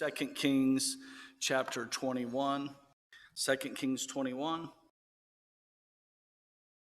2 Kings chapter 21. 2 Kings 21.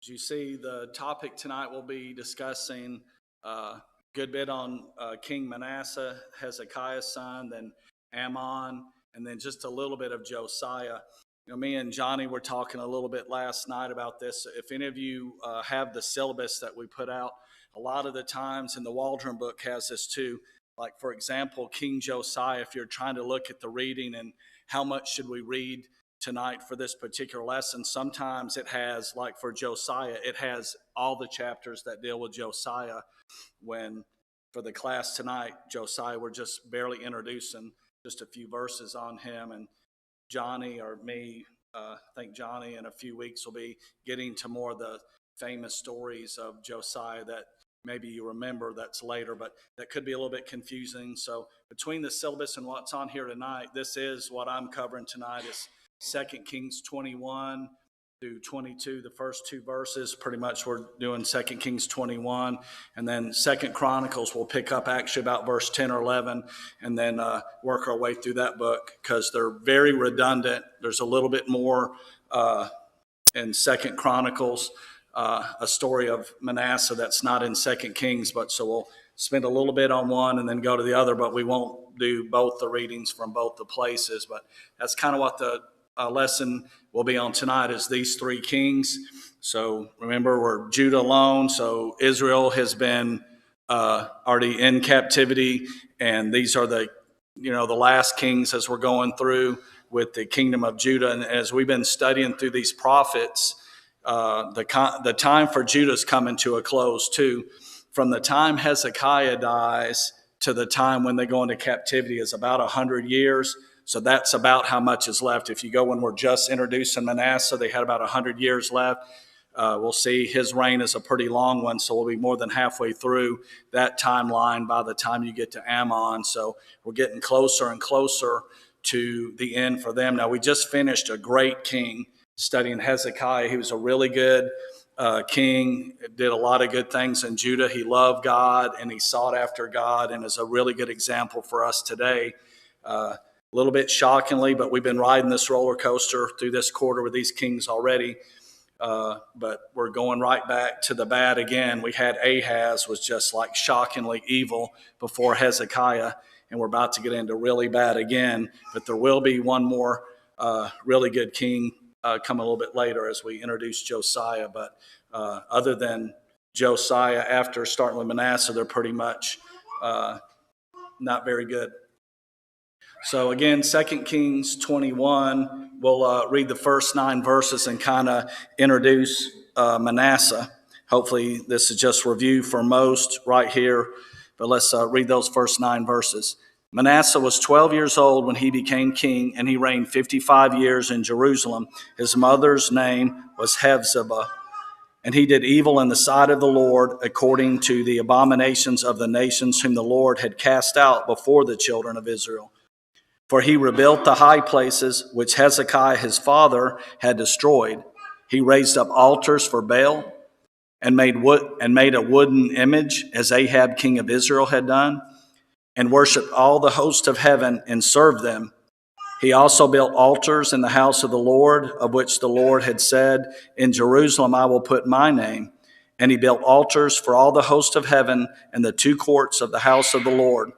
As you see, the topic tonight will be discussing a good bit on King Manasseh, Hezekiah's son, then Ammon, and then just a little bit of Josiah. You know, me and Johnny were talking a little bit last night about this. If any of you have the syllabus that we put out, a lot of the times, and the Waldron book has this too, like for example, King Josiah, if you're trying to look at the reading and how much should we read tonight for this particular lesson, sometimes it has, like for Josiah, it has all the chapters that deal with Josiah, when for the class tonight, Josiah, we're just barely introducing just a few verses on him, and Johnny or me, I think Johnny in a few weeks will be getting to more of the famous stories of Josiah that maybe you remember, that's later, but that could be a little bit confusing. So between the syllabus and what's on here tonight, this is what I'm covering tonight is 2 Kings 21 through 22, the first two verses. Pretty much we're doing 2 Kings 21, and then 2 Chronicles we'll pick up actually about verse 10 or 11, and then work our way through that book because they're very redundant. There's a little bit more in 2 Chronicles, a story of Manasseh that's not in 2 Kings, but so we'll spend a little bit on one and then go to the other, but we won't do both the readings from both the places. But that's kind of what the lesson will be on tonight, is these three kings. So remember, we're Judah alone, so Israel has been already in captivity, and these are the last kings as we're going through with the kingdom of Judah. And as we've been studying through these prophets, the time for Judah is coming to a close too. From the time Hezekiah dies to the time when they go into captivity is about 100 years. So that's about how much is left. If you go when we're just introducing Manasseh, they had about 100 years left. We'll see his reign is a pretty long one, so we'll be more than halfway through that timeline by the time you get to Ammon. So we're getting closer and closer to the end for them. Now, we just finished a great king studying Hezekiah. He was a really good king, did a lot of good things in Judah. He loved God and he sought after God, and is a really good example for us today. A little bit shockingly, but we've been riding this roller coaster through this quarter with these kings already. But we're going right back to the bad again. We had Ahaz, was just like shockingly evil before Hezekiah, and we're about to get into really bad again. But there will be one more really good king come a little bit later as we introduce Josiah. But other than Josiah, after starting with Manasseh, they're pretty much not very good. So again, 2 Kings 21, we'll read the first 9 verses and kind of introduce Manasseh. Hopefully this is just review for most right here, but let's read those first 9 verses. Manasseh was 12 years old when he became king, and he reigned 55 years in Jerusalem. His mother's name was Hephzibah, and he did evil in the sight of the Lord, according to the abominations of the nations whom the Lord had cast out before the children of Israel. For he rebuilt the high places which Hezekiah his father had destroyed. He raised up altars for Baal and made a wooden image, as Ahab king of Israel had done, and worshipped all the host of heaven and served them. He also built altars in the house of the Lord, of which the Lord had said, "In Jerusalem I will put my name." And he built altars for all the host of heaven in the 2 courts of the house of the Lord.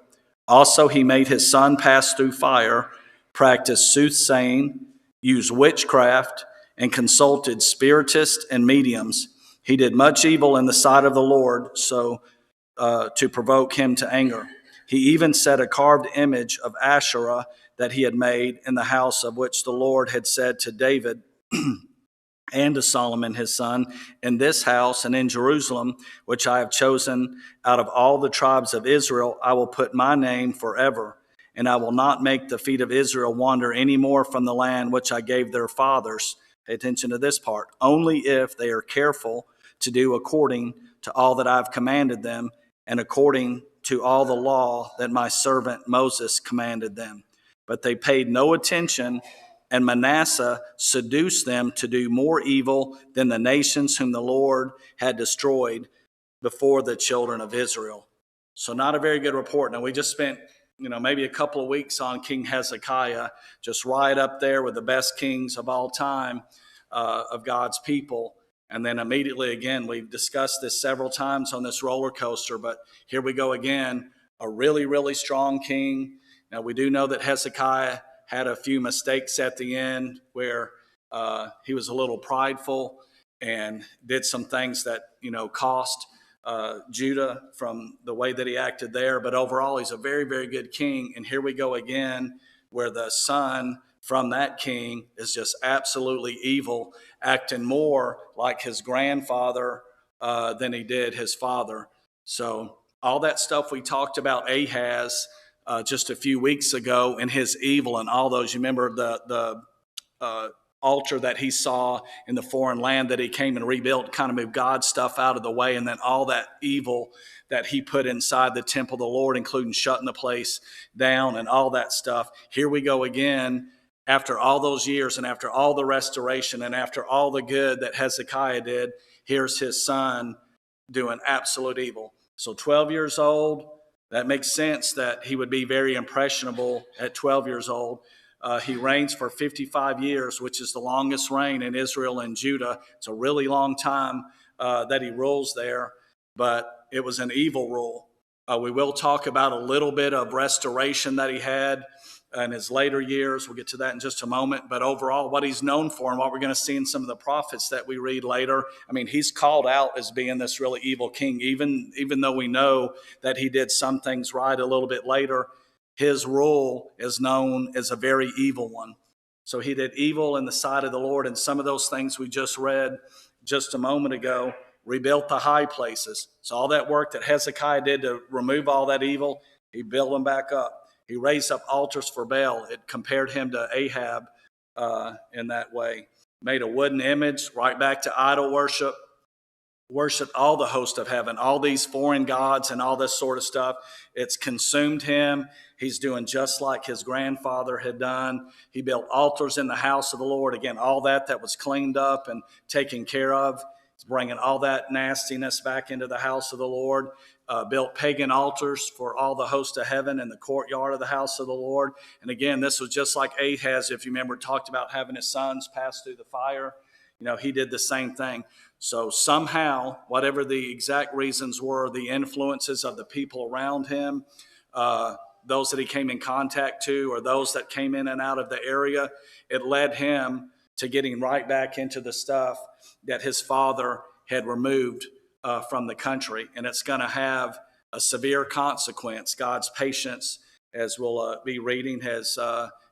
Also, he made his son pass through fire, practiced soothsaying, used witchcraft, and consulted spiritists and mediums. He did much evil in the sight of the Lord, so to provoke him to anger. He even set a carved image of Asherah that he had made in the house, of which the Lord had said to David and to Solomon his son, "In this house and in Jerusalem, which I have chosen out of all the tribes of Israel, I will put my name forever, and I will not make the feet of Israel wander any more from the land which I gave their fathers." Pay attention to this part. "Only if they are careful to do according to all that I have commanded them, and according to all the law that my servant Moses commanded them." But they paid no attention, and Manasseh seduced them to do more evil than the nations whom the Lord had destroyed before the children of Israel. So not a very good report. Now, we just spent maybe a couple of weeks on King Hezekiah, just right up there with the best kings of all time of God's people. And then immediately again, we've discussed this several times on this roller coaster, but here we go again, a really, really strong king. Now, we do know that Hezekiah had a few mistakes at the end where he was a little prideful and did some things that, cost Judah from the way that he acted there. But overall, he's a very, very good king. And here we go again, where the son from that king is just absolutely evil, acting more like his grandfather than he did his father. So all that stuff we talked about Ahaz just a few weeks ago and his evil and all those, you remember the altar that he saw in the foreign land that he came and rebuilt, kind of moved God's stuff out of the way, and then all that evil that he put inside the temple of the Lord, including shutting the place down and all that stuff. Here we go again, after all those years and after all the restoration and after all the good that Hezekiah did, here's his son doing absolute evil. So 12 years old, that makes sense that he would be very impressionable at 12 years old. He reigns for 55 years, which is the longest reign in Israel and Judah. It's a really long time that he rules there, but it was an evil rule. We will talk about a little bit of restoration that he had in his later years. We'll get to that in just a moment. But overall, what he's known for and what we're going to see in some of the prophets that we read later, I mean, he's called out as being this really evil king, even though we know that he did some things right a little bit later. His rule is known as a very evil one. So he did evil in the sight of the Lord, and some of those things we just read just a moment ago, rebuilt the high places. So all that work that Hezekiah did to remove all that evil, he built them back up. He raised up altars for Baal. It compared him to Ahab in that way. Made a wooden image, right back to idol worship. Worshiped all the host of heaven, all these foreign gods and all this sort of stuff. It's consumed him. He's doing just like his grandfather had done. He built altars in the house of the Lord. Again, all that was cleaned up and taken care of. He's bringing all that nastiness back into the house of the Lord. Built pagan altars for all the host of heaven in the courtyard of the house of the Lord. And again, this was just like Ahaz, if you remember, talked about having his sons pass through the fire. He did the same thing. So somehow, whatever the exact reasons were, the influences of the people around him, those that he came in contact to, or those that came in and out of the area, it led him to getting right back into the stuff that his father had removed from the country. And it's going to have a severe consequence. God's patience, as we'll be reading, has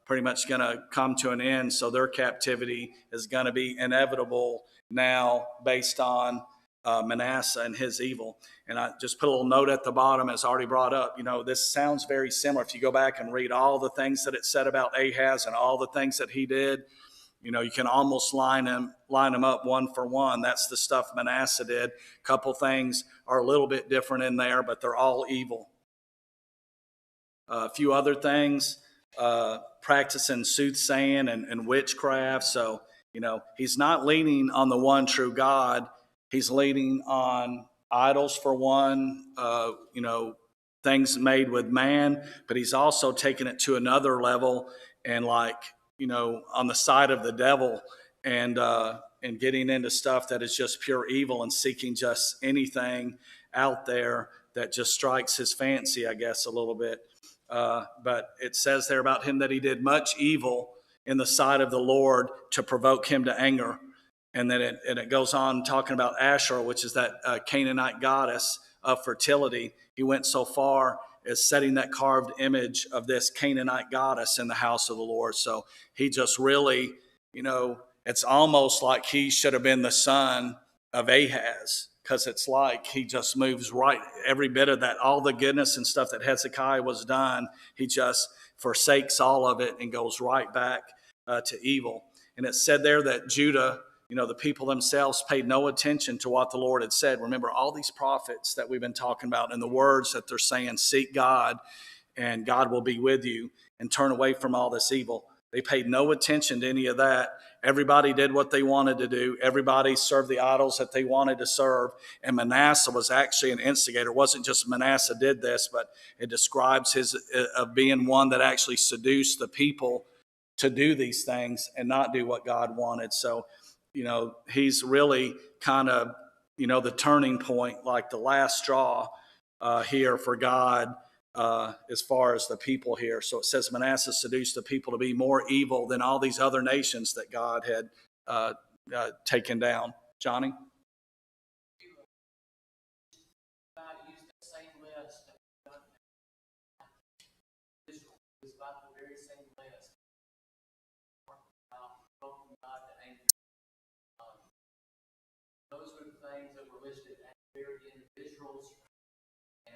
pretty much going to come to an end. So their captivity is going to be inevitable now based on Manasseh and his evil. And I just put a little note at the bottom, as already brought up. This sounds very similar. If you go back and read all the things that it said about Ahaz and all the things that he did, you can almost line them up one for one. That's the stuff Manasseh did. A couple things are a little bit different in there, but they're all evil. A few other things, practicing soothsaying and witchcraft. So, he's not leaning on the one true God. He's leaning on idols for one, things made with man, but he's also taken it to another level and on the side of the devil and getting into stuff that is just pure evil and seeking just anything out there that just strikes his fancy, I guess, a little bit. But it says there about him that he did much evil in the sight of the Lord to provoke him to anger. And then it goes on talking about Asherah, which is that Canaanite goddess of fertility. He went so far as setting that carved image of this Canaanite goddess in the house of the Lord. So he just really, it's almost like he should have been the son of Ahaz, because it's like he just moves right, every bit of that, all the goodness and stuff that Hezekiah was done, he just forsakes all of it and goes right back to evil. And it said there that Judah, the people themselves paid no attention to what the Lord had said. Remember, all these prophets that we've been talking about and the words that they're saying, seek God and God will be with you, and turn away from all this evil. They paid no attention to any of that. Everybody did what they wanted to do. Everybody served the idols that they wanted to serve. And Manasseh was actually an instigator. It wasn't just Manasseh did this, but it describes his of being one that actually seduced the people to do these things and not do what God wanted. So, he's really kind of, the turning point, like the last straw here for God as far as the people here. So it says Manasseh seduced the people to be more evil than all these other nations that God had taken down. Johnny? Those were the things that were listed as very individuals, and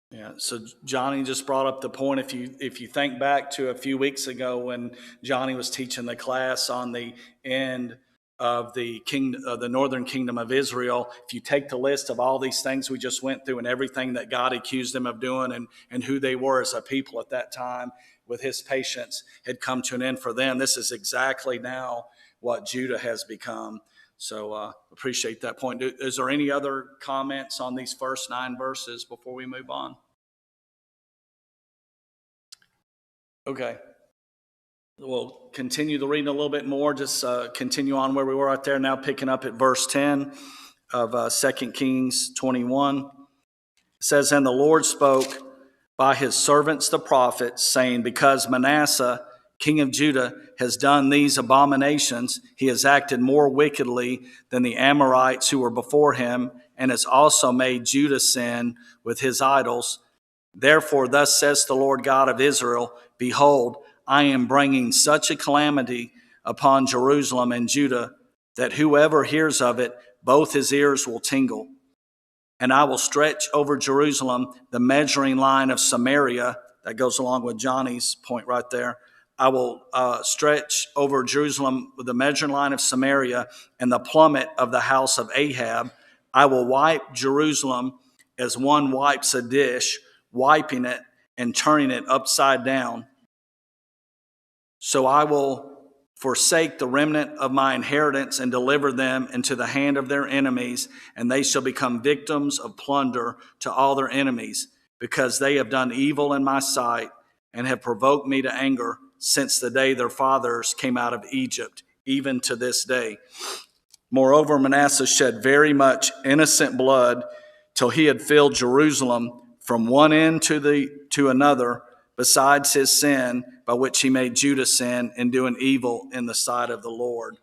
Yeah, so Johnny just brought up the point. If you think back to a few weeks ago when Johnny was teaching the class on the end of the northern kingdom of Israel, if you take the list of all these things we just went through and everything that God accused them of doing and who they were as a people at that time, with his patience had come to an end for them. This is exactly now what Judah has become. So appreciate that point. Is there any other comments on these first 9 verses before we move on? Okay. We'll continue the reading a little bit more. Just continue on where we were right there. Now picking up at verse 10 of 2 Kings 21. It says, "And the Lord spoke by his servants the prophets, saying, Because Manasseh, king of Judah, has done these abominations, he has acted more wickedly than the Amorites who were before him, and has also made Judah sin with his idols. Therefore, thus says the Lord God of Israel, Behold, I am bringing such a calamity upon Jerusalem and Judah that whoever hears of it, both his ears will tingle. And I will stretch over Jerusalem the measuring line of Samaria." That goes along with Johnny's point right there. "I will stretch over Jerusalem the measuring line of Samaria and the plummet of the house of Ahab. I will wipe Jerusalem as one wipes a dish, wiping it and turning it upside down. So I will forsake the remnant of my inheritance and deliver them into the hand of their enemies, and they shall become victims of plunder to all their enemies, because they have done evil in my sight and have provoked me to anger since the day their fathers came out of Egypt, even to this day. Moreover, Manasseh shed very much innocent blood till he had filled Jerusalem from one end to another, besides his sin by which he made Judah sin in doing evil in the sight of the Lord."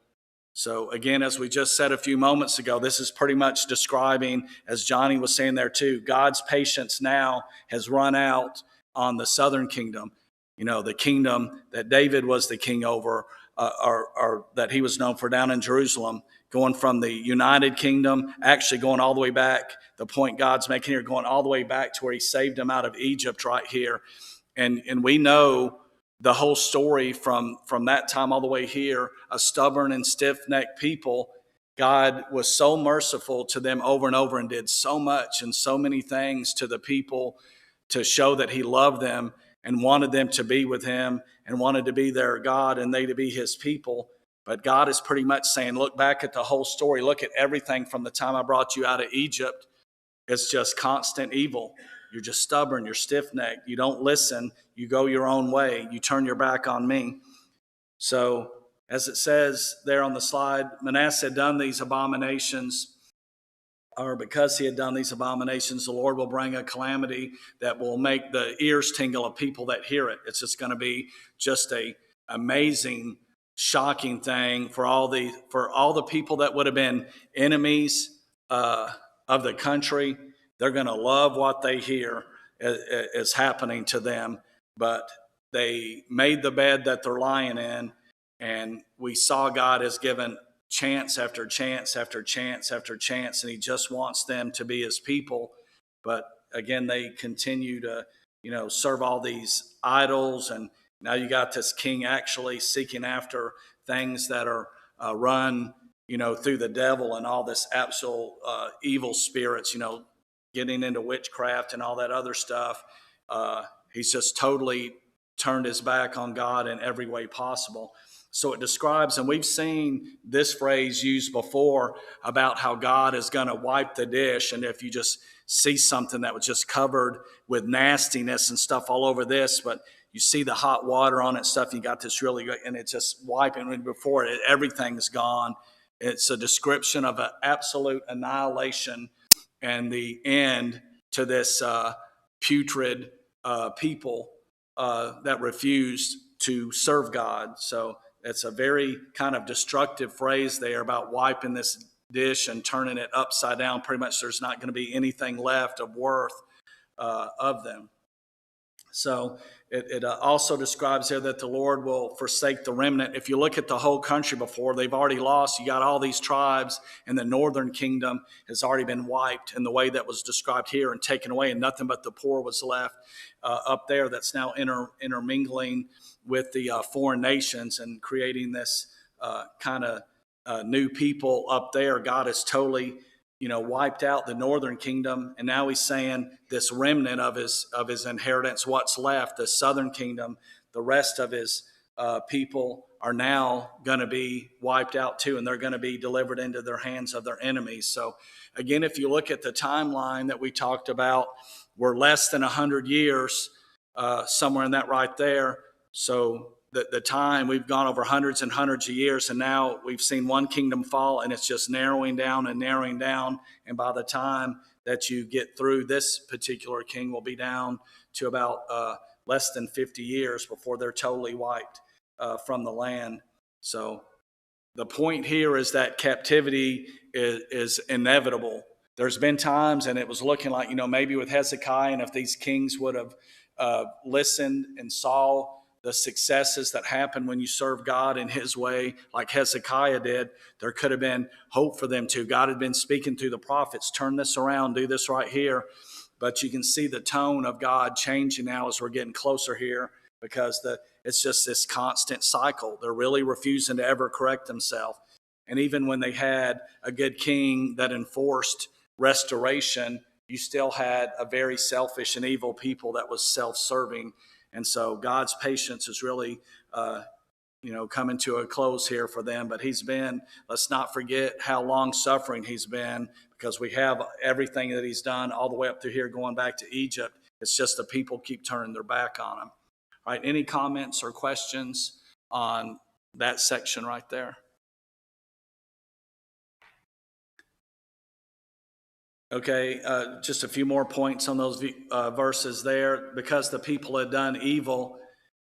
So again, as we just said a few moments ago, this is pretty much describing, as Johnny was saying there too, God's patience now has run out on the southern kingdom. The kingdom that David was the king over, or that he was known for down in Jerusalem, going from the United Kingdom, actually going all the way back, the point God's making here, going all the way back to where he saved him out of Egypt right here. And we know the whole story from that time all the way here, a stubborn and stiff-necked people. God was so merciful to them over and over and did so much and so many things to the people to show that he loved them and wanted them to be with him and wanted to be their God and they to be his people. But God is pretty much saying, look back at the whole story. Look at everything from the time I brought you out of Egypt. It's just constant evil. You're just stubborn. You're stiff-necked. You don't listen. You go your own way. You turn your back on me. So, as it says there on the slide, Manasseh had done these abominations, or because he had done these abominations, the Lord will bring a calamity that will make the ears tingle of people that hear it. It's just going to be just a amazing, shocking thing for all the people that would have been enemies of the country. They're going to love what they hear is happening to them. But they made the bed that they're lying in, and we saw God has given chance after chance after chance after chance, and he just wants them to be his people. But again, they continue to, serve all these idols, and now you got this king actually seeking after things that are run, through the devil and all this absolute evil spirits, getting into witchcraft and all that other stuff. He's just totally turned his back on God in every way possible. So it describes, and we've seen this phrase used before about how God is going to wipe the dish. And if you just see something that was just covered with nastiness and stuff all over this, but you see the hot water on it and stuff, you got this really good, and it's just wiping before it, everything's gone. It's a description of an absolute annihilation and the end to this putrid people that refused to serve God. So it's a very kind of destructive phrase there about wiping this dish and turning it upside down. Pretty much there's not going to be anything left of worth of them. So it also describes there that the Lord will forsake the remnant. If you look at the whole country before, they've already lost. You got all these tribes, and the northern kingdom has already been wiped in the way that was described here and taken away, and nothing but the poor was left up there that's now intermingling with the foreign nations and creating this kind of new people up there. God has totally wiped out the northern kingdom, and now he's saying this remnant of his inheritance, what's left, the southern kingdom, the rest of his people are now going to be wiped out too, and they're going to be delivered into their hands of their enemies. So again, if you look at the timeline that we talked about, we're less than 100 years, somewhere in that right there. So the time, we've gone over hundreds and hundreds of years, and now we've seen one kingdom fall, and it's just narrowing down and narrowing down. And by the time that you get through, this particular king will be down to about less than 50 years before they're totally wiped from the land. So the point here is that captivity is inevitable. There's been times, and it was looking like, maybe with Hezekiah, and if these kings would have listened and saw the successes that happen when you serve God in his way, like Hezekiah did, there could have been hope for them too. God had been speaking through the prophets, turn this around, do this right here. But you can see the tone of God changing now as we're getting closer here, because it's just this constant cycle. They're really refusing to ever correct themselves. And even when they had a good king that enforced restoration, you still had a very selfish and evil people that was self-serving. And so God's patience is really, coming to a close here for them. But let's not forget how long suffering he's been, because we have everything that he's done all the way up through here going back to Egypt. It's just the people keep turning their back on him. All right, any comments or questions on that section right there? Okay, just a few more points on those verses there. Because the people had done evil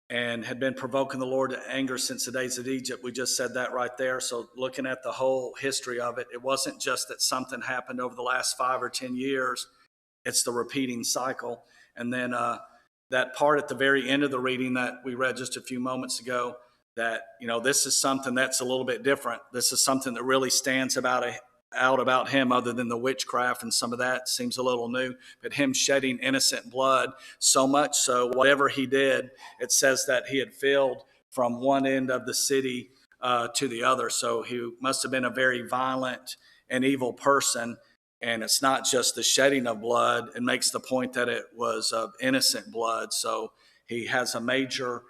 and had been provoking the Lord to anger since the days of Egypt, we just said that right there. So looking at the whole history of it, it wasn't just that something happened over the last 5 or 10 years. It's the repeating cycle. And then that part at the very end of the reading that we read just a few moments ago, that, this is something that's a little bit different. This is something that really stands out about him, other than the witchcraft, and some of that seems a little new, but him shedding innocent blood, so much so whatever he did, it says that he had filled from one end of the city to the other. So he must have been a very violent and evil person. And it's not just the shedding of blood. It makes the point that it was of innocent blood. So he has a major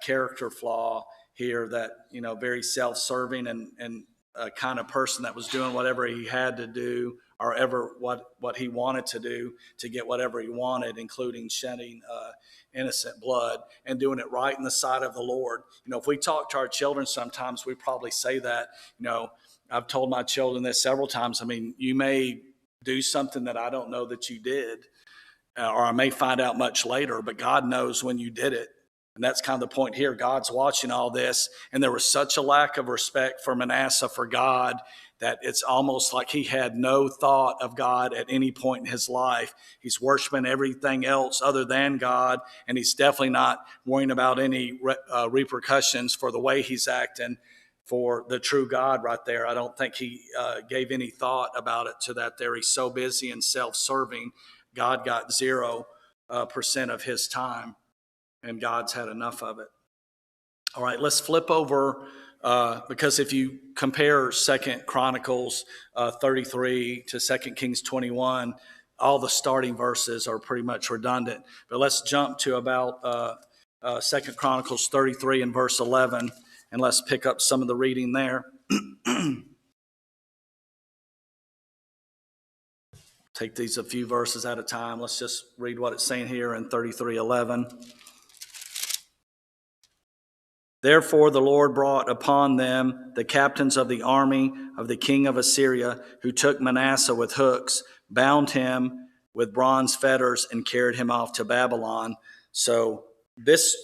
character flaw here, that, very self-serving and a kind of person that was doing whatever he had to do, or ever what he wanted to do to get whatever he wanted, including shedding innocent blood and doing it right in the sight of the Lord. If we talk to our children, sometimes we probably say that. I've told my children this several times. I mean, you may do something that I don't know that you did, or I may find out much later, but God knows when you did it. And that's kind of the point here. God's watching all this. And there was such a lack of respect for Manasseh, for God, that it's almost like he had no thought of God at any point in his life. He's worshiping everything else other than God. And he's definitely not worrying about any repercussions for the way he's acting for the true God right there. I don't think he gave any thought about it to that there. He's so busy and self-serving. God got 0% of his time. And God's had enough of it. All right, let's flip over, because if you compare 2 Chronicles 33 to 2 Kings 21, all the starting verses are pretty much redundant. But let's jump to about 2 Chronicles 33 and verse 11, and let's pick up some of the reading there. Take these a few verses at a time. Let's just read what it's saying here in 33:11. Therefore the Lord brought upon them the captains of the army of the king of Assyria, who took Manasseh with hooks, bound him with bronze fetters, and carried him off to Babylon. So this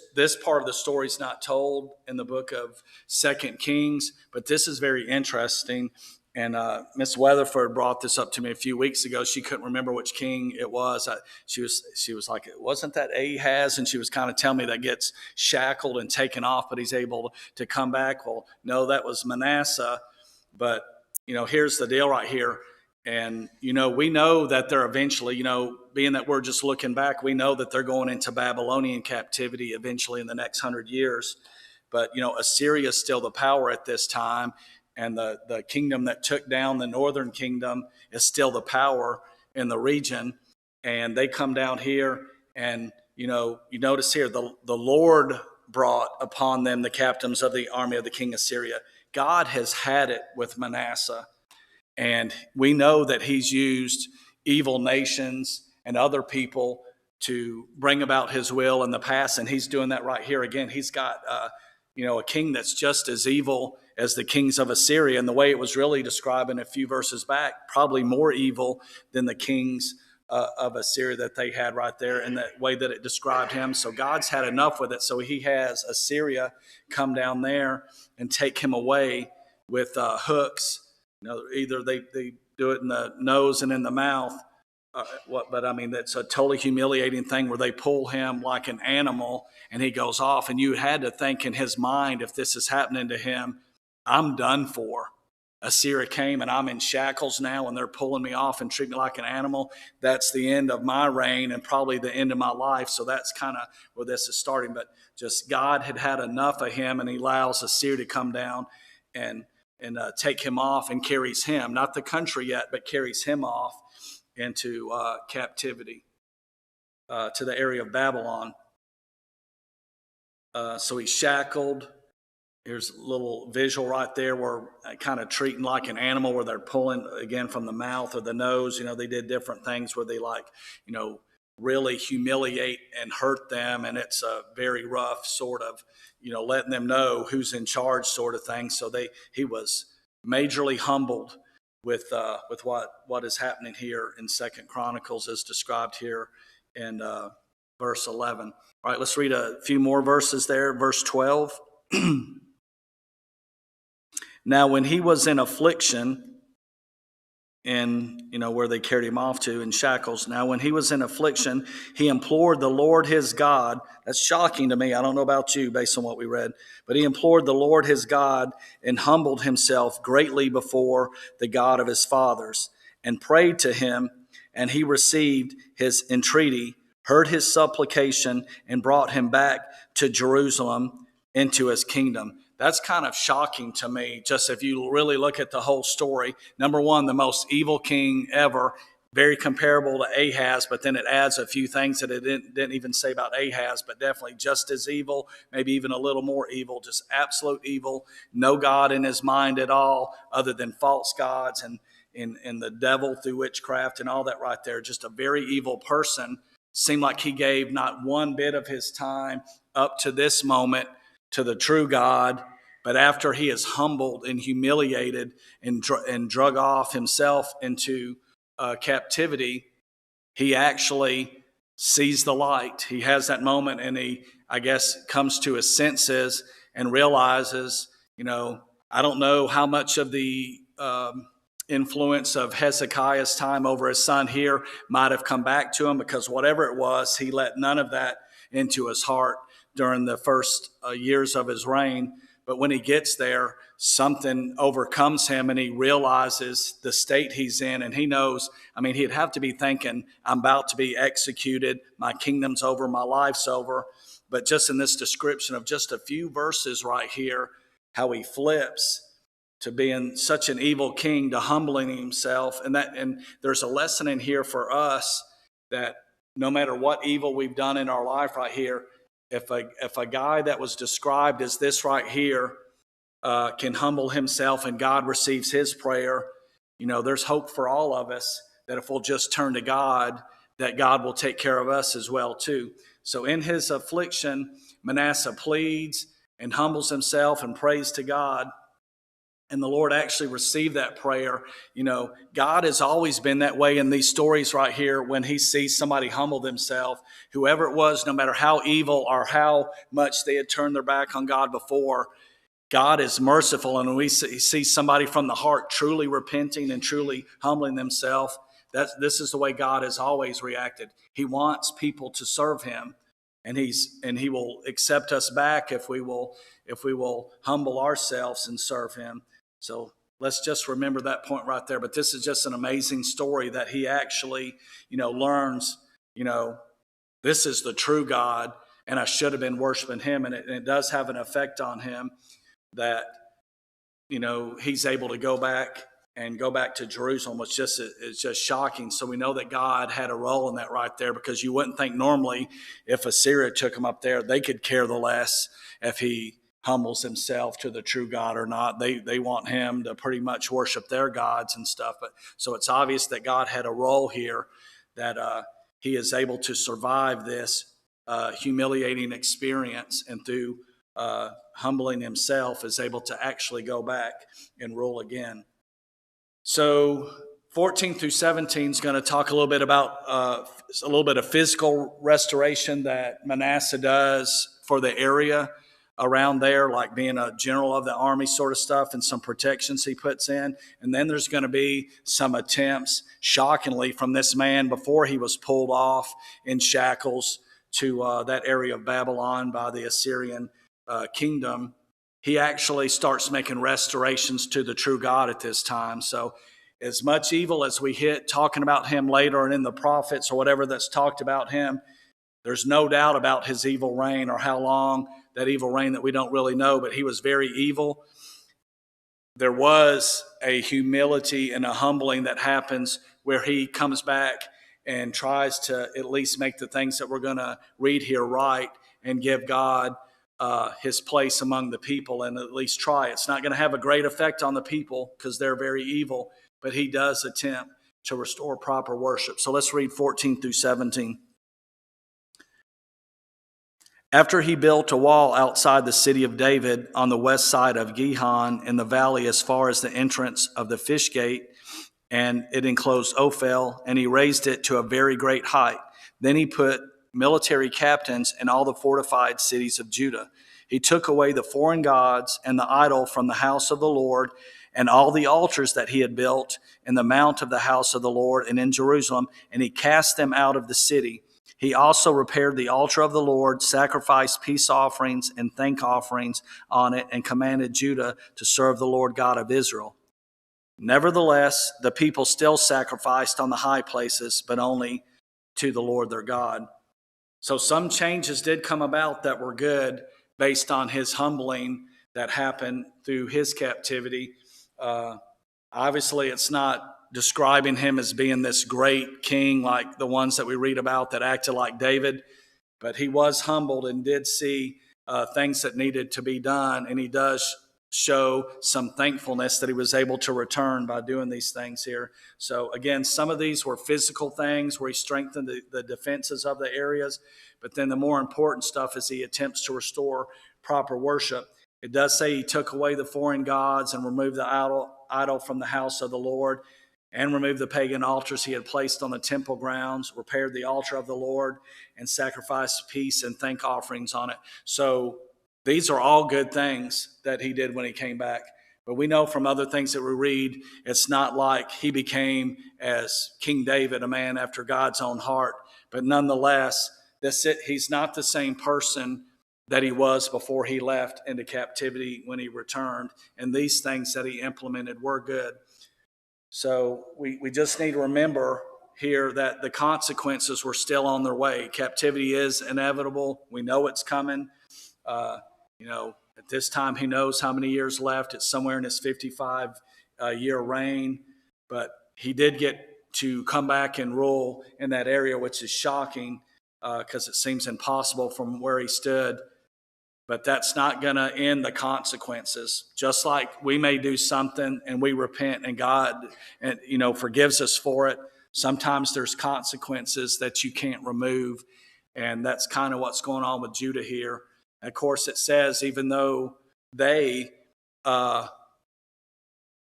part of the story is not told in the book of 2 Kings, but this is very interesting. And Miss Weatherford brought this up to me a few weeks ago. She couldn't remember which king it was. She was like, wasn't that Ahaz? And she was kind of telling me that gets shackled and taken off, but he's able to come back. Well, no, that was Manasseh. But, here's the deal right here. And, we know that they're eventually, being that we're just looking back, we know that they're going into Babylonian captivity eventually in the next 100 years. But, Assyria is still the power at this time. And the kingdom that took down the northern kingdom is still the power in the region. And they come down here, and, you notice here, the Lord brought upon them the captains of the army of the king of Syria. God has had it with Manasseh. And we know that he's used evil nations and other people to bring about his will in the past. And he's doing that right here again. He's got, a king that's just as evil as the kings of Assyria. And the way it was really described in a few verses back, probably more evil than the kings of Assyria that they had right there, in that way that it described him. So God's had enough with it. So he has Assyria come down there and take him away with hooks. Either they do it in the nose and in the mouth. That's a totally humiliating thing where they pull him like an animal and he goes off. And you had to think in his mind, if this is happening to him, I'm done for. Assyria came and I'm in shackles now and they're pulling me off and treat me like an animal. That's the end of my reign and probably the end of my life. So that's kind of where this is starting. But just God had had enough of him, and he allows Assyria to come down and take him off and carries him, not the country yet, but carries him off into captivity to the area of Babylon. So he's shackled. Here's a little visual right there where kind of treating like an animal, where they're pulling again from the mouth or the nose. They did different things where they really humiliate and hurt them. And it's a very rough sort of, letting them know who's in charge sort of thing. So he was majorly humbled with what is happening here in 2 Chronicles as described here in verse 11. All right, let's read a few more verses there. Verse 12. Now, when he was in affliction, where they carried him off to in shackles. Now, when he was in affliction, he implored the Lord his God. That's shocking to me. I don't know about you based on what we read. But he implored the Lord his God and humbled himself greatly before the God of his fathers and prayed to him. And he received his entreaty, heard his supplication, and brought him back to Jerusalem into his kingdom. That's kind of shocking to me, just if you really look at the whole story. Number one, the most evil king ever, very comparable to Ahaz, but then it adds a few things that it didn't even say about Ahaz, but definitely just as evil, maybe even a little more evil, just absolute evil, no God in his mind at all other than false gods and the devil through witchcraft and all that right there. Just a very evil person. Seemed like he gave not one bit of his time up to this moment to the true God, but after he is humbled and humiliated and drug off himself into captivity, he actually sees the light. He has that moment, and he, I guess, comes to his senses and realizes, I don't know how much of the influence of Hezekiah's time over his son here might have come back to him, because whatever it was, he let none of that into his heart during the first years of his reign. But when he gets there, something overcomes him and he realizes the state he's in. And he knows, he'd have to be thinking, I'm about to be executed. My kingdom's over. My life's over. But just in this description of just a few verses right here, how he flips to being such an evil king to humbling himself. And there's a lesson in here for us that no matter what evil we've done in our life right here, if a guy that was described as this right here can humble himself and God receives his prayer, there's hope for all of us that if we'll just turn to God, that God will take care of us as well too. So in his affliction, Manasseh pleads and humbles himself and prays to God. And the Lord actually received that prayer. God has always been that way in these stories right here. When he sees somebody humble themselves, whoever it was, no matter how evil or how much they had turned their back on God before, God is merciful. And when we see somebody from the heart truly repenting and truly humbling themselves, this is the way God has always reacted. He wants people to serve him, and he will accept us back if we will humble ourselves and serve him. So let's just remember that point right there. But this is just an amazing story that he actually, learns, this is the true God, and I should have been worshiping him. And it does have an effect on him that, he's able to go back to Jerusalem, which is just shocking. So we know that God had a role in that right there, because you wouldn't think normally if Assyria took him up there, they could care the less if he humbles himself to the true God or not. They want him to pretty much worship their gods and stuff. But so it's obvious that God had a role here, that he is able to survive this humiliating experience, and through humbling himself is able to actually go back and rule again. So 14 through 17 is going to talk a little bit about a little bit of physical restoration that Manasseh does for the area around there, like being a general of the army sort of stuff, and some protections he puts in. And then there's going to be some attempts, shockingly, from this man before he was pulled off in shackles to that area of Babylon by the Assyrian kingdom. He actually starts making restorations to the true God at this time. So as much evil as we hit talking about him later and in the prophets or whatever that's talked about him, there's no doubt about his evil reign, or how long that evil reign that we don't really know, but he was very evil. There was a humility and a humbling that happens where he comes back and tries to at least make the things that we're going to read here right, and give God his place among the people, and at least try. It's not going to have a great effect on the people because they're very evil, but he does attempt to restore proper worship. So let's read 14 through 17. After he built a wall outside the city of David on the west side of Gihon in the valley as far as the entrance of the fish gate, and it enclosed Ophel, and he raised it to a very great height. Then he put military captains in all the fortified cities of Judah. He took away the foreign gods and the idol from the house of the Lord, and all the altars that he had built in the mount of the house of the Lord and in Jerusalem, and he cast them out of the city. He also repaired the altar of the Lord, sacrificed peace offerings and thank offerings on it, and commanded Judah to serve the Lord God of Israel. Nevertheless, the people still sacrificed on the high places, but only to the Lord their God. So some changes did come about that were good based on his humbling that happened through his captivity. Obviously, it's not describing him as being this great king like the ones that we read about that acted like David, but he was humbled and did see things that needed to be done, and he does show some thankfulness that he was able to return by doing these things here. So again, some of these were physical things where he strengthened the defenses of the areas, but then the more important stuff is he attempts to restore proper worship. It does say he took away the foreign gods and removed the idol from the house of the Lord, and removed the pagan altars he had placed on the temple grounds, repaired the altar of the Lord, and sacrificed peace and thank offerings on it. So these are all good things that he did when he came back. But we know from other things that we read, it's not like he became, as King David, a man after God's own heart. But nonetheless, he's not the same person that he was before he left into captivity when he returned. And these things that he implemented were good. So we just need to remember here that the consequences were still on their way. Captivity is inevitable. We know it's coming. At this time, he knows how many years left. It's somewhere in his 55-year reign. But he did get to come back and rule in that area, which is shocking because it seems impossible from where he stood. But that's not going to end the consequences. Just like we may do something and we repent and God, forgives us for it. Sometimes there's consequences that you can't remove. And that's kind of what's going on with Judah here. And of course, it says even though they,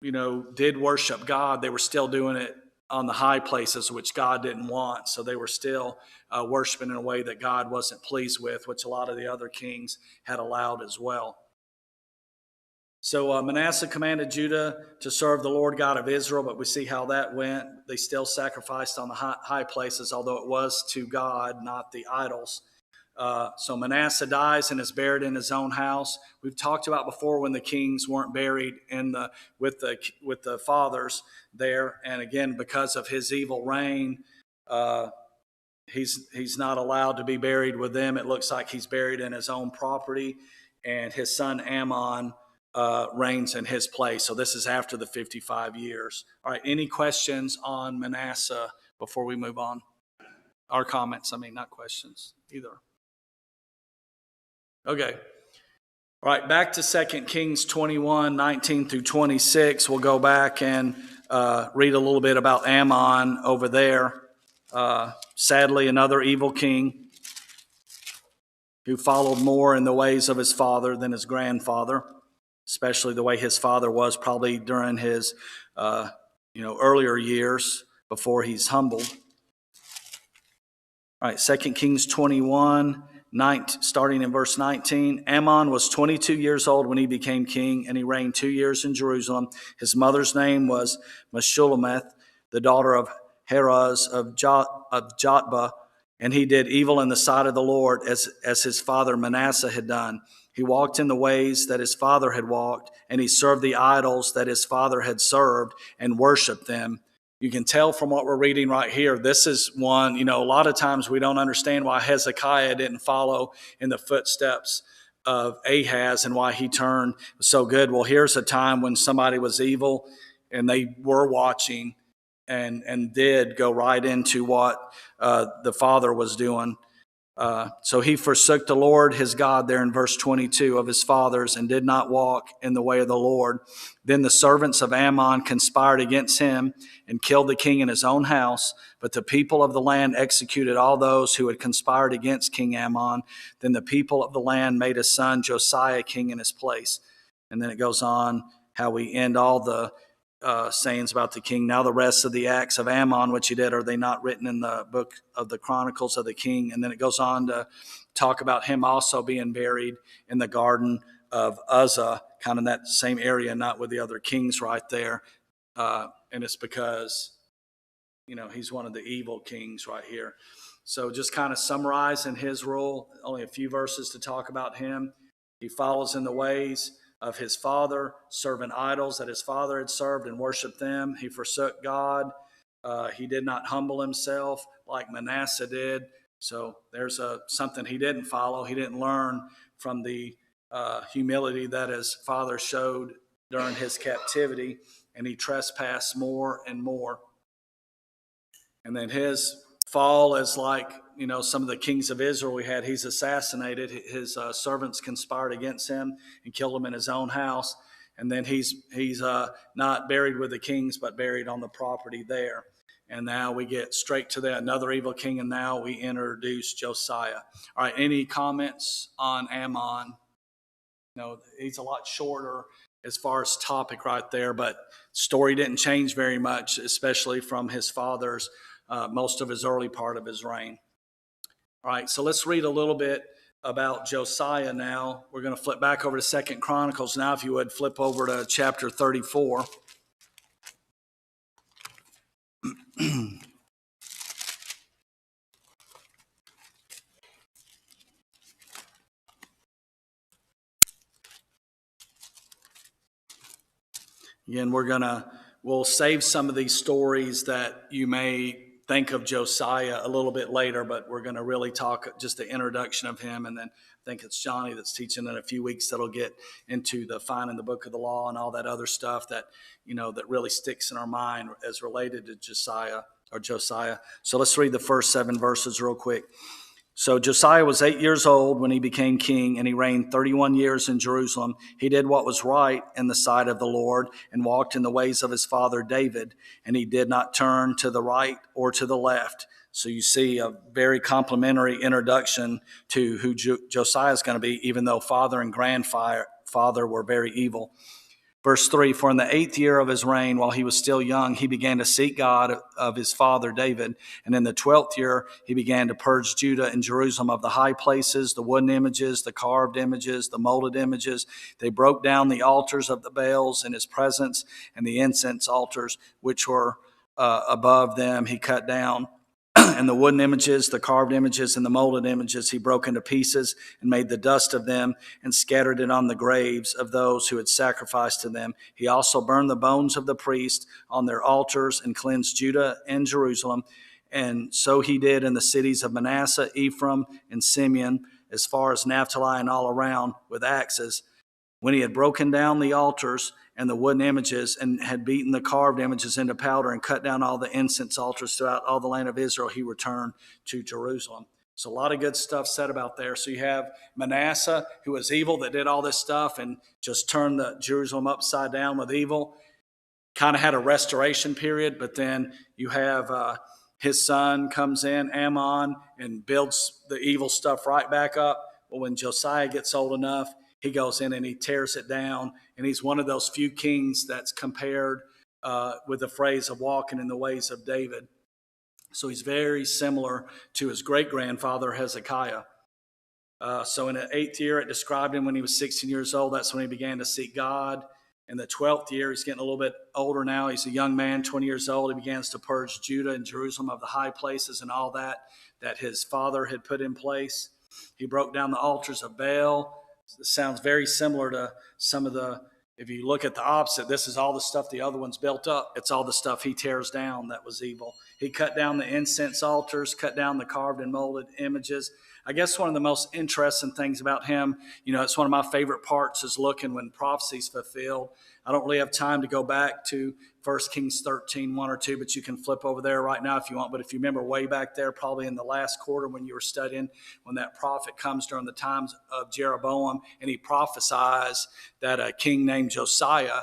did worship God, they were still doing it on the high places, which God didn't want. So they were still worshiping in a way that God wasn't pleased with, which a lot of the other kings had allowed as well. So Manasseh commanded Judah to serve the Lord God of Israel, but we see how that went. They still sacrificed on the high places, although it was to God, not the idols. So Manasseh dies and is buried in his own house. We've talked about before when the kings weren't buried with the fathers there, and again because of his evil reign, he's not allowed to be buried with them. It looks like he's buried in his own property, and his son Ammon reigns in his place. So this is after the 55 years. All right, any questions on Manasseh before we move on? Or comments, not questions either. Okay. All right, back to 2 Kings 21, 19 through 26. We'll go back and read a little bit about Ammon over there. Sadly, another evil king who followed more in the ways of his father than his grandfather, especially the way his father was probably during his earlier years before he's humbled. All right, 2 Kings 21, starting in verse 19. Ammon was 22 years old when he became king, and he reigned 2 years in Jerusalem. His mother's name was Meshullemeth, the daughter of Heraz of Jotbah, and he did evil in the sight of the Lord as his father Manasseh had done. He walked in the ways that his father had walked, and he served the idols that his father had served and worshiped them. You can tell from what we're reading right here, this is one, a lot of times we don't understand why Hezekiah didn't follow in the footsteps of Ahaz and why he turned so good. Well, here's a time when somebody was evil and they were watching and did go right into what the father was doing. So he forsook the Lord his God there in verse 22 of his fathers and did not walk in the way of the Lord. Then the servants of Ammon conspired against him and killed the king in his own house. But the people of the land executed all those who had conspired against King Ammon. Then the people of the land made his son Josiah king in his place. And then it goes on how we end all the sayings about the king. Now the rest of the acts of Ammon, which he did, are they not written in the book of the Chronicles of the king? And then it goes on to talk about him also being buried in the garden of Uzzah, kind of that same area, not with the other kings right there. And it's because, he's one of the evil kings right here. So just kind of summarizing his rule, only a few verses to talk about him. He follows in the ways of his father, serving idols that his father had served and worshiped them. He forsook God. He did not humble himself like Manasseh did. So there's something he didn't follow. He didn't learn from the humility that his father showed during his captivity, and he trespassed more and more. And then his fall is like, some of the kings of Israel we had. He's assassinated. His servants conspired against him and killed him in his own house. And then he's not buried with the kings, but buried on the property there. And now we get straight to another evil king, and now we introduce Josiah. All right, any comments on Ammon? No, he's a lot shorter as far as topic right there, but story didn't change very much, especially from his father's most of his early part of his reign. All right, so let's read a little bit about Josiah now. We're going to flip back over to 2 Chronicles now. If you would, flip over to chapter 34. Again, we'll save some of these stories that you may think of Josiah a little bit later, but we're going to really talk just the introduction of him. And then I think it's Johnny that's teaching in a few weeks that'll get into the finding the book of the law and all that other stuff that, that really sticks in our mind as related to Josiah. So let's read the first 7 verses real quick. So Josiah was 8 years old when he became king, and he reigned 31 years in Jerusalem. He did what was right in the sight of the Lord and walked in the ways of his father David, and he did not turn to the right or to the left. So you see a very complimentary introduction to who Josiah is going to be, even though father and grandfather were very evil. Verse 3, for in the 8th year of his reign, while he was still young, he began to seek God of his father David. And in the 12th year, he began to purge Judah and Jerusalem of the high places, the wooden images, the carved images, the molded images. They broke down the altars of the Baals in his presence, and the incense altars which were above them he cut down. And the wooden images, the carved images, and the molded images he broke into pieces and made the dust of them and scattered it on the graves of those who had sacrificed to them. He also burned the bones of the priests on their altars and cleansed Judah and Jerusalem. And so he did in the cities of Manasseh, Ephraim, and Simeon, as far as Naphtali and all around, with axes. When he had broken down the altars and the wooden images and had beaten the carved images into powder and cut down all the incense altars throughout all the land of Israel, he returned to Jerusalem. So a lot of good stuff said about there. So you have Manasseh, who was evil, that did all this stuff and just turned the Jerusalem upside down with evil. Kind of had a restoration period, but then you have his son comes in, Ammon, and builds the evil stuff right back up. But when Josiah gets old enough, he goes in and he tears it down, and he's one of those few kings that's compared with the phrase of walking in the ways of David. So he's very similar to his great-grandfather Hezekiah. So in the 8th year, it described him when he was 16 years old. That's when he began to seek God. In the 12th year, he's getting a little bit older now. He's a young man, 20 years old. He begins to purge Judah and Jerusalem of the high places and all that his father had put in place. He broke down the altars of Baal. This sounds very similar to some of if you look at the opposite, this is all the stuff the other ones built up. It's all the stuff he tears down that was evil. He cut down the incense altars, cut down the carved and molded images. I guess one of the most interesting things about him, it's one of my favorite parts is looking when prophecy's fulfilled. I don't really have time to go back to 1 Kings 13, 1 or 2, but you can flip over there right now if you want. But if you remember way back there, probably in the last quarter when you were studying, when that prophet comes during the times of Jeroboam, and he prophesies that a king named Josiah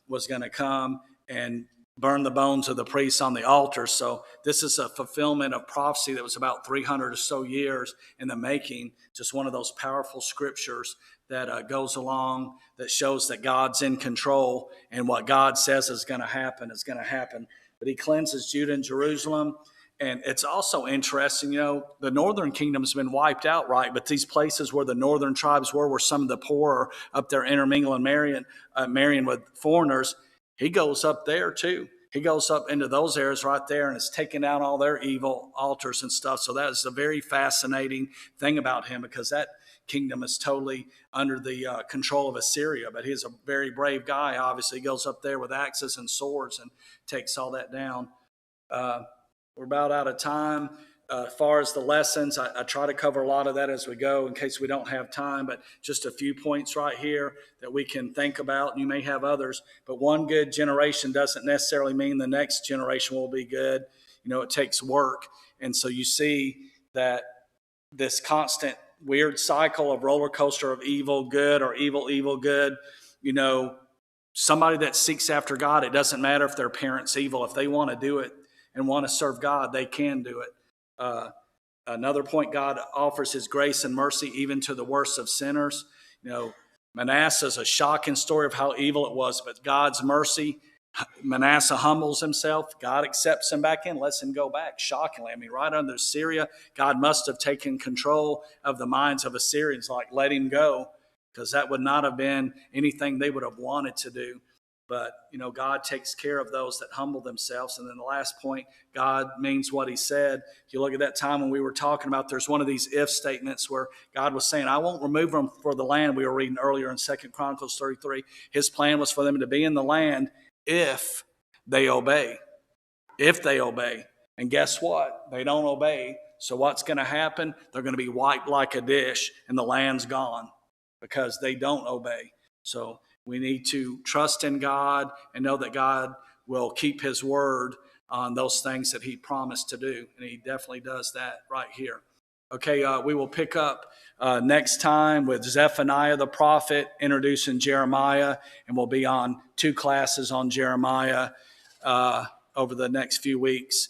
was going to come and burn the bones of the priests on the altar. So this is a fulfillment of prophecy that was about 300 or so years in the making. Just one of those powerful scriptures that goes along that shows that God's in control, and what God says is going to happen is going to happen. But he cleanses Judah and Jerusalem. And it's also interesting, the northern kingdom's been wiped out, right? But these places where the northern tribes were some of the poor up there intermingling, marrying with foreigners, he goes up there too. He goes up into those areas right there and is taking down all their evil altars and stuff. So that is a very fascinating thing about him, because that kingdom is totally under the control of Assyria. But he's a very brave guy, obviously. He goes up there with axes and swords and takes all that down. We're about out of time. As far as the lessons, I try to cover a lot of that as we go in case we don't have time, but just a few points right here that we can think about. You may have others, but one good generation doesn't necessarily mean the next generation will be good. It takes work. And so you see that this constant weird cycle of roller coaster of evil, good, or evil, evil, good. Somebody that seeks after God, it doesn't matter if their parents evil. If they want to do it and want to serve God, they can do it. Another point, God offers his grace and mercy even to the worst of sinners. Manasseh is a shocking story of how evil it was, but God's mercy, Manasseh humbles himself. God accepts him back in, lets him go back. Shockingly, right under Syria, God must have taken control of the minds of Assyrians, like let him go, because that would not have been anything they would have wanted to do. But, God takes care of those that humble themselves. And then the last point, God means what he said. If you look at that time when we were talking about, there's one of these if statements where God was saying, I won't remove them for the land. We were reading earlier in 2 Chronicles 33. His plan was for them to be in the land if they obey. If they obey. And guess what? They don't obey. So what's going to happen? They're going to be wiped like a dish, and the land's gone because they don't obey. So we need to trust in God and know that God will keep his word on those things that he promised to do. And he definitely does that right here. Okay, we will pick up next time with Zephaniah the prophet introducing Jeremiah, and we'll be on 2 classes on Jeremiah over the next few weeks.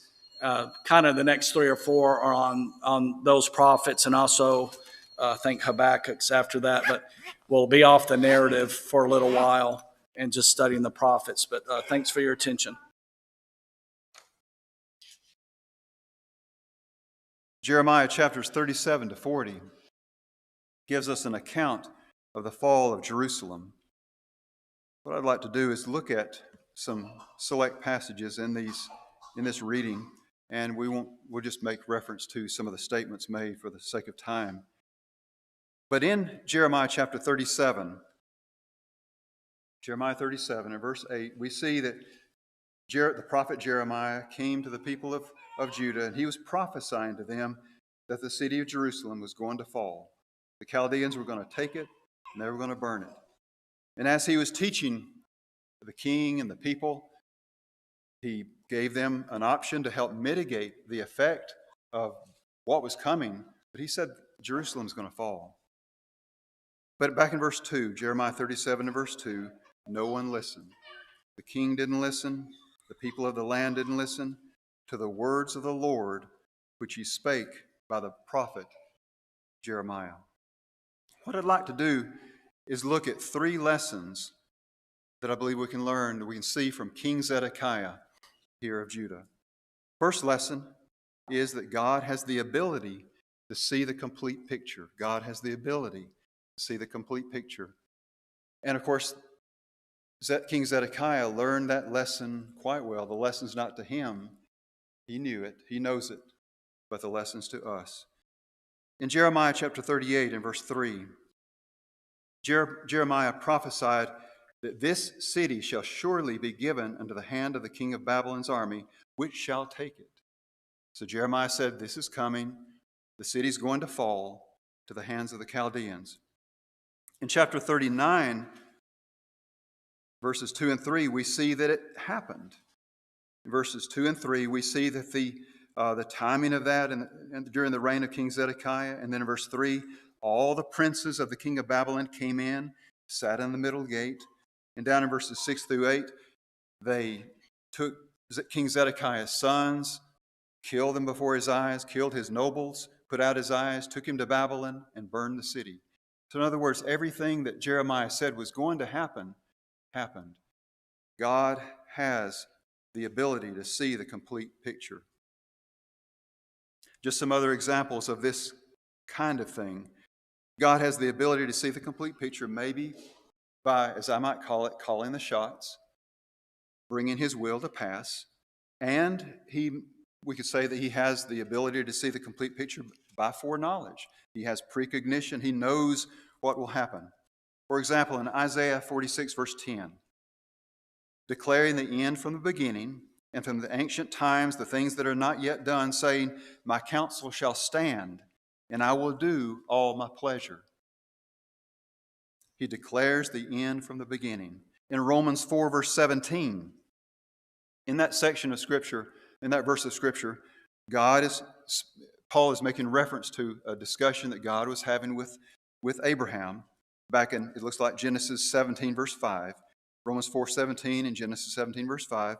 Kind of the next 3 or 4 are on those prophets, and also I think Habakkuk's after that. But we'll be off the narrative for a little while and just studying the prophets. But thanks for your attention. Jeremiah chapters 37 to 40 gives us an account of the fall of Jerusalem. What I'd like to do is look at some select passages in this reading, and we'll just make reference to some of the statements made for the sake of time. But in Jeremiah chapter 37 in verse 8, we see that the prophet Jeremiah came to the people of Judah, and he was prophesying to them that the city of Jerusalem was going to fall. The Chaldeans were going to take it, and they were going to burn it. And as he was teaching the king and the people, he gave them an option to help mitigate the effect of what was coming. But he said Jerusalem's going to fall. But back in verse 2, Jeremiah 37 and verse 2, no one listened. The king didn't listen. The people of the land didn't listen to the words of the Lord, which he spake by the prophet Jeremiah. What I'd like to do is look at 3 lessons that I believe we can learn, that we can see from King Zedekiah here of Judah. First lesson is that God has the ability to see the complete picture. God has the ability to see the complete picture. And of course, King Zedekiah learned that lesson quite well. The lesson's not to him. He knew it. He knows it. But the lesson's to us. In Jeremiah chapter 38 and verse 3, Jeremiah prophesied that this city shall surely be given unto the hand of the king of Babylon's army, which shall take it. So Jeremiah said, this is coming. The city's going to fall to the hands of the Chaldeans. In chapter 39, verses 2 and 3, we see that it happened. In verses 2 and 3, we see that the timing of that and during the reign of King Zedekiah. And then in verse 3, all the princes of the king of Babylon came in, sat in the middle gate. And down in verses 6 through 8, they took King Zedekiah's sons, killed them before his eyes, killed his nobles, put out his eyes, took him to Babylon, and burned the city. So in other words, everything that Jeremiah said was going to happen, happened. God has the ability to see the complete picture. Just some other examples of this kind of thing. God has the ability to see the complete picture, maybe by, as I might call it, calling the shots, bringing his will to pass. And we could say that he has the ability to see the complete picture by foreknowledge. He has precognition. He knows what will happen. For example, in Isaiah 46, verse 10, declaring the end from the beginning, and from the ancient times the things that are not yet done, saying, my counsel shall stand, and I will do all my pleasure. He declares the end from the beginning. In Romans 4, verse 17, in that section of Scripture, in that verse of Scripture, Paul is making reference to a discussion that God was having with Abraham back in, it looks like Genesis 17, verse 5, Romans 4:17 and Genesis 17, verse 5.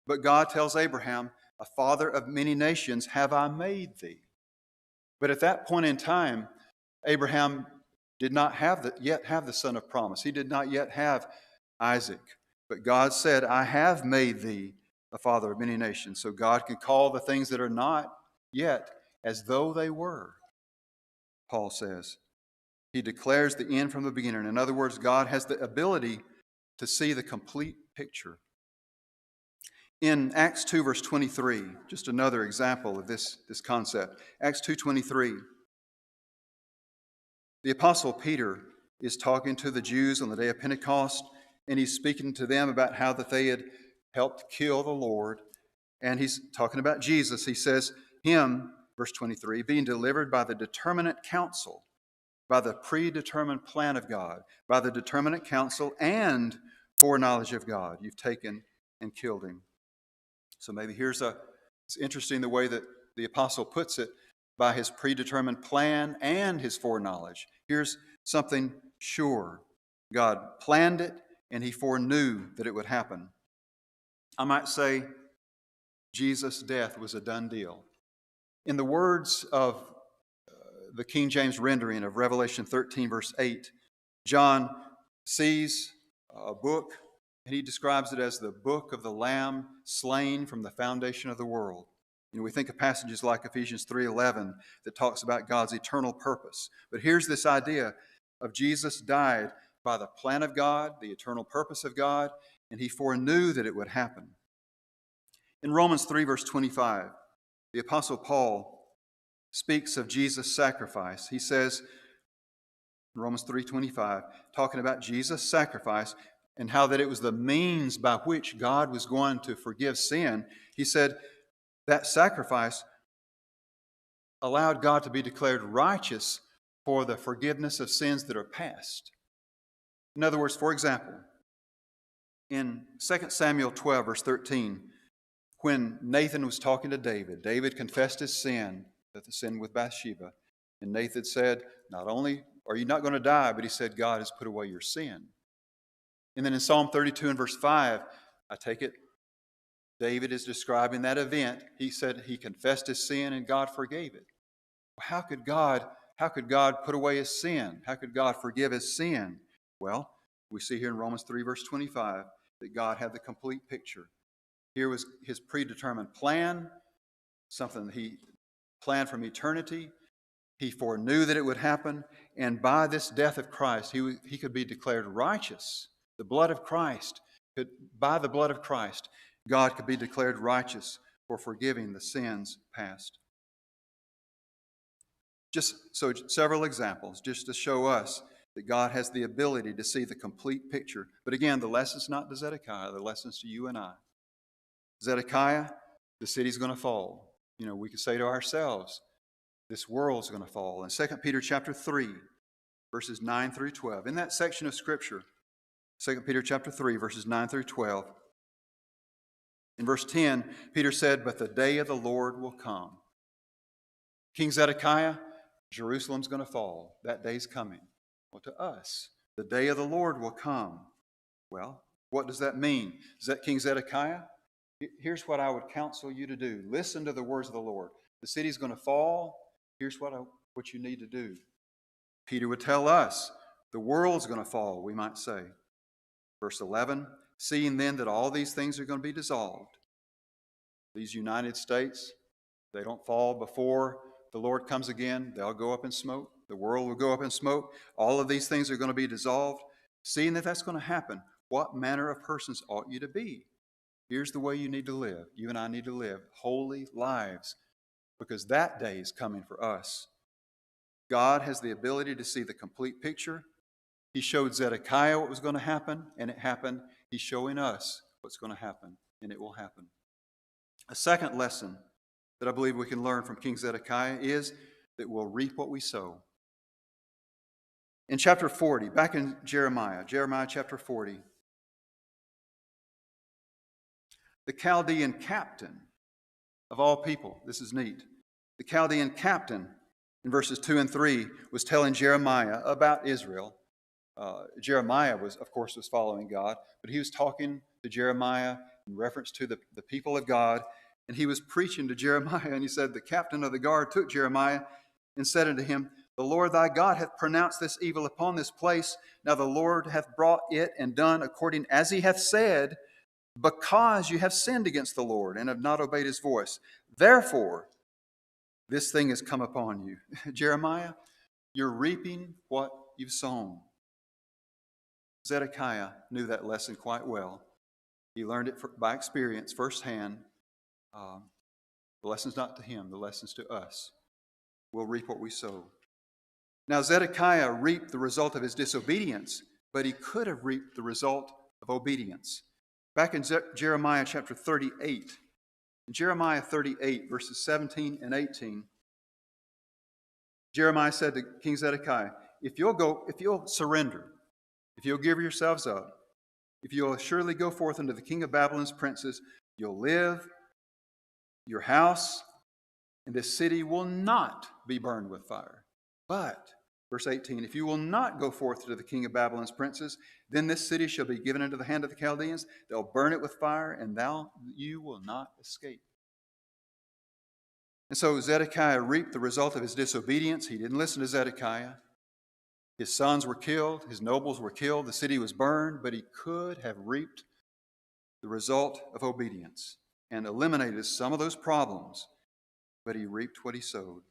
But God tells Abraham, a father of many nations have I made thee. But at that point in time, Abraham did not yet have the son of promise. He did not yet have Isaac. But God said, I have made thee a father of many nations. So God can call the things that are not yet as though they were, Paul says. He declares the end from the beginning. In other words, God has the ability to see the complete picture. In Acts 2, verse 23, just another example of this concept. Acts 2:23. The Apostle Peter is talking to the Jews on the day of Pentecost, and he's speaking to them about how that they had helped kill the Lord. And he's talking about Jesus. He says, him, verse 23, being delivered by the determinate counsel, by the predetermined plan of God, by the determinate counsel and foreknowledge of God, you've taken and killed him. So maybe it's interesting the way that the apostle puts it, by his predetermined plan and his foreknowledge. Here's something sure. God planned it and he foreknew that it would happen. I might say Jesus' death was a done deal. In the words of the King James rendering of Revelation 13, verse 8, John sees a book, and he describes it as the book of the Lamb slain from the foundation of the world. We think of passages like Ephesians 3:11 that talks about God's eternal purpose. But here's this idea of Jesus died by the plan of God, the eternal purpose of God, and he foreknew that it would happen. In Romans 3, verse 25, the Apostle Paul speaks of Jesus' sacrifice. He says, in Romans 3:25, talking about Jesus' sacrifice and how that it was the means by which God was going to forgive sin, he said that sacrifice allowed God to be declared righteous for the forgiveness of sins that are past. In other words, for example, in 2 Samuel 12, verse 13, when Nathan was talking to David, David confessed his sin, that the sin with Bathsheba. And Nathan said, not only are you not going to die, but he said, God has put away your sin. And then in Psalm 32 and verse 5, I take it, David is describing that event. He said he confessed his sin and God forgave it. How could God put away his sin? How could God forgive his sin? Well, we see here in Romans 3, verse 25, that God had the complete picture. Here was his predetermined plan, something that he planned from eternity. He foreknew that it would happen, and by this death of Christ, he could be declared righteous. The blood of Christ, by the blood of Christ, God could be declared righteous for forgiving the sins past. Just so several examples, just to show us that God has the ability to see the complete picture. But again, the lesson's not to Zedekiah, the lesson's to you and I. Zedekiah, the city's going to fall. We could say to ourselves, this world's going to fall. In 2 Peter chapter 3, verses 9 through 12, in that section of Scripture, 2 Peter chapter 3, verses 9 through 12, in verse 10, Peter said, but the day of the Lord will come. King Zedekiah, Jerusalem's going to fall. That day's coming. Well, to us, the day of the Lord will come. Well, what does that mean? Is that King Zedekiah? Here's what I would counsel you to do. Listen to the words of the Lord. The city's going to fall. Here's what you need to do. Peter would tell us, the world's going to fall, we might say. Verse 11, seeing then that all these things are going to be dissolved. These United States, they don't fall before the Lord comes again. They'll go up in smoke. The world will go up in smoke. All of these things are going to be dissolved. Seeing that that's going to happen, what manner of persons ought you to be? Here's the way you need to live. You and I need to live holy lives, because that day is coming for us. God has the ability to see the complete picture. He showed Zedekiah what was going to happen, and it happened. He's showing us what's going to happen, and it will happen. A second lesson that I believe we can learn from King Zedekiah is that we'll reap what we sow. In chapter 40, back in Jeremiah chapter 40, the Chaldean captain of all people, this is neat, the Chaldean captain in verses 2 and 3 was telling Jeremiah about Israel. Jeremiah was following God, but he was talking to Jeremiah in reference to the people of God, and he was preaching to Jeremiah, and he said, the captain of the guard took Jeremiah and said unto him, the Lord thy God hath pronounced this evil upon this place. Now the Lord hath brought it and done according as he hath said, because you have sinned against the Lord and have not obeyed his voice. Therefore, this thing has come upon you. Jeremiah, you're reaping what you've sown. Zedekiah knew that lesson quite well. He learned it by experience firsthand. The lesson's not to him, the lesson's to us. We'll reap what we sow. Now, Zedekiah reaped the result of his disobedience, but he could have reaped the result of obedience. Back in Jeremiah chapter 38, In Jeremiah 38, verses 17 and 18, Jeremiah said to King Zedekiah, if you'll surrender, if you'll give yourselves up, if you'll surely go forth unto the king of Babylon's princes, you'll live, your house, and this city will not be burned with fire. But, verse 18, if you will not go forth to the king of Babylon's princes, then this city shall be given into the hand of the Chaldeans. They'll burn it with fire, and you will not escape. And so Zedekiah reaped the result of his disobedience. He didn't listen to Zedekiah. His sons were killed, his nobles were killed, the city was burned, but he could have reaped the result of obedience and eliminated some of those problems, but he reaped what he sowed.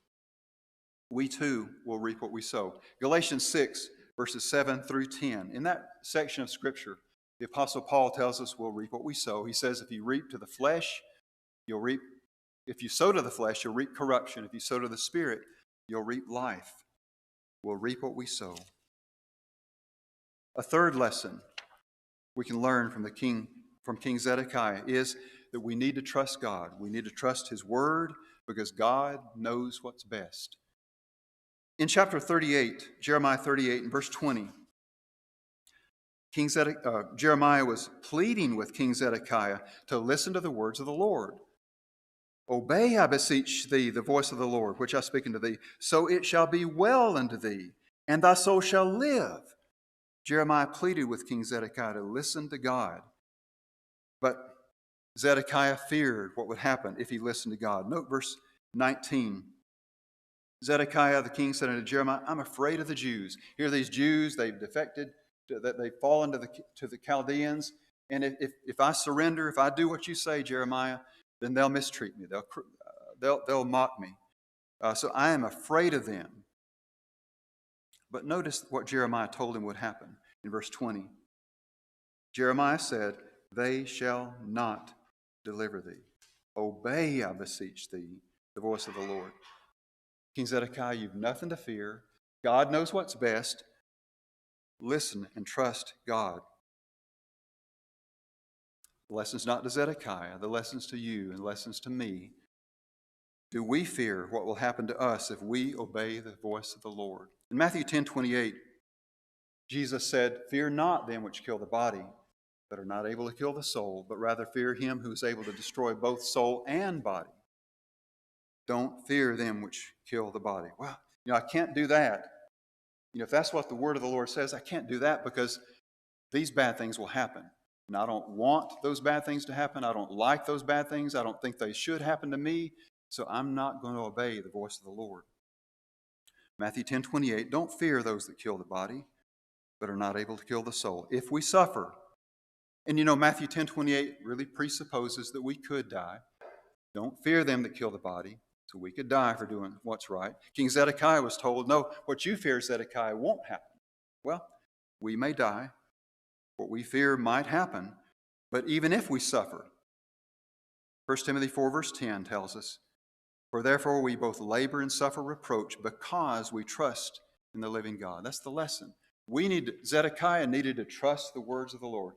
We too will reap what we sow. Galatians 6, verses 7 through 10. In that section of Scripture, the Apostle Paul tells us we'll reap what we sow. He says if you reap to the flesh, you'll reap. If you sow to the flesh, you'll reap corruption. If you sow to the Spirit, you'll reap life. We'll reap what we sow. A third lesson we can learn from King Zedekiah is that we need to trust God. We need to trust His Word because God knows what's best. In chapter 38, Jeremiah 38 and verse 20, Jeremiah was pleading with King Zedekiah to listen to the words of the Lord. Obey, I beseech thee, the voice of the Lord, which I speak unto thee, so it shall be well unto thee, and thy soul shall live. Jeremiah pleaded with King Zedekiah to listen to God. But Zedekiah feared what would happen if he listened to God. Note verse 19. Zedekiah the king said unto Jeremiah, I'm afraid of the Jews. Here are these Jews, they've defected, they've fallen to the Chaldeans. And if I surrender, if I do what you say, Jeremiah, then they'll mistreat me. They'll mock me. So I am afraid of them. But notice what Jeremiah told him would happen in verse 20. Jeremiah said, they shall not deliver thee. Obey, I beseech thee, the voice of the Lord. King Zedekiah, you've nothing to fear. God knows what's best. Listen and trust God. The lesson's not to Zedekiah, the lesson's to you and lessons to me. Do we fear what will happen to us if we obey the voice of the Lord? In Matthew 10:28, Jesus said, fear not them which kill the body, but are not able to kill the soul, but rather fear him who is able to destroy both soul and body. Don't fear them which kill the body. Well, I can't do that. If that's what the word of the Lord says, I can't do that because these bad things will happen. And I don't want those bad things to happen. I don't like those bad things. I don't think they should happen to me. So I'm not going to obey the voice of the Lord. Matthew 10:28, don't fear those that kill the body, but are not able to kill the soul. If we suffer, and Matthew 10:28 really presupposes that we could die. Don't fear them that kill the body, so we could die for doing what's right. King Zedekiah was told, no, what you fear, Zedekiah, won't happen. Well, we may die. What we fear might happen, but even if we suffer, 1 Timothy 4 verse 10 tells us, for therefore we both labor and suffer reproach because we trust in the living God. That's the lesson. Zedekiah needed to trust the words of the Lord.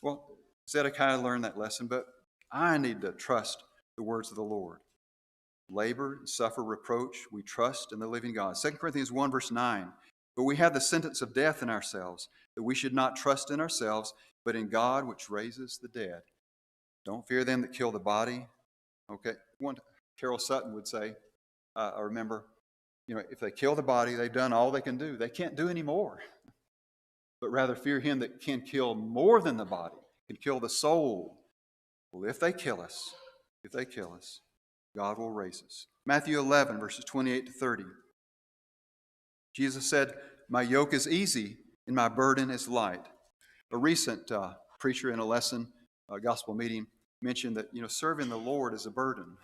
Well, Zedekiah learned that lesson, but I need to trust the words of the Lord. Labor and suffer reproach, we trust in the living God. 2 Corinthians 1 verse 9, but we have the sentence of death in ourselves, that we should not trust in ourselves, but in God which raises the dead. Don't fear them that kill the body. Okay, Carol Sutton would say, I remember, if they kill the body, they've done all they can do. They can't do any more. But rather fear him that can kill more than the body, can kill the soul. Well, if they kill us, God will raise us. Matthew 11, verses 28 to 30. Jesus said, my yoke is easy and my burden is light. A recent preacher in a lesson, gospel meeting, mentioned that, serving the Lord is a burden.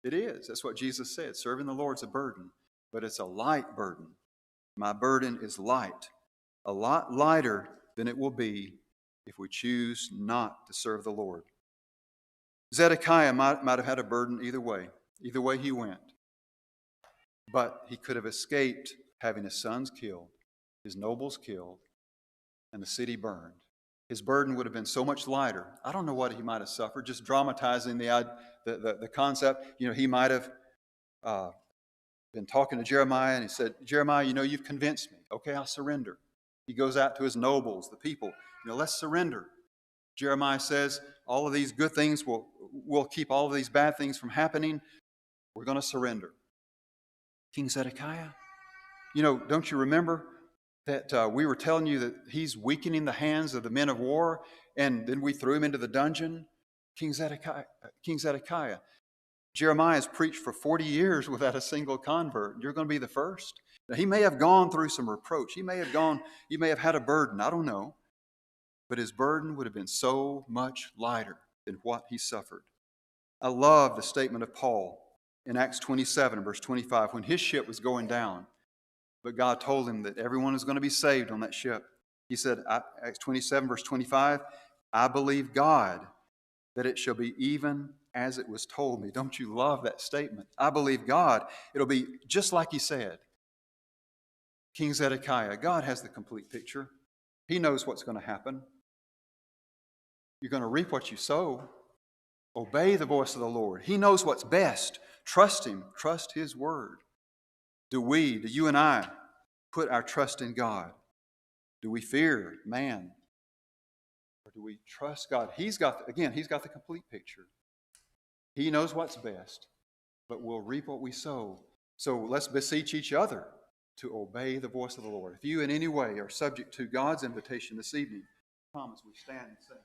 It is. That's what Jesus said. Serving the Lord is a burden, but it's a light burden. My burden is light, a lot lighter than it will be if we choose not to serve the Lord. Zedekiah might have had a burden either way he went. But he could have escaped having his sons killed, his nobles killed, and the city burned. his burden would have been so much lighter. I don't know what he might have suffered, just dramatizing the concept. He might have been talking to Jeremiah, and he said, Jeremiah, you've convinced me. Okay, I'll surrender. He goes out to his nobles, the people. Let's surrender. Jeremiah says, all of these good things will keep all of these bad things from happening. We're going to surrender. King Zedekiah, don't you remember that we were telling you that he's weakening the hands of the men of war, and then we threw him into the dungeon? King Zedekiah, Jeremiah has preached for 40 years without a single convert. You're going to be the first. Now, he may have gone through some reproach. He may have had a burden. I don't know. But his burden would have been so much lighter than what he suffered. I love the statement of Paul in Acts 27, verse 25, when his ship was going down, but God told him that everyone is going to be saved on that ship. He said, Acts 27, verse 25, I believe God that it shall be even as it was told me. Don't you love that statement? I believe God. It'll be just like he said. King Zedekiah, God has the complete picture. He knows what's going to happen. You're going to reap what you sow. Obey the voice of the Lord. He knows what's best. Trust him. Trust his word. Do you and I, put our trust in God? Do we fear man? Or do we trust God? He's got the complete picture. He knows what's best, but we'll reap what we sow. So let's beseech each other to obey the voice of the Lord. If you in any way are subject to God's invitation this evening, come as we stand and sing.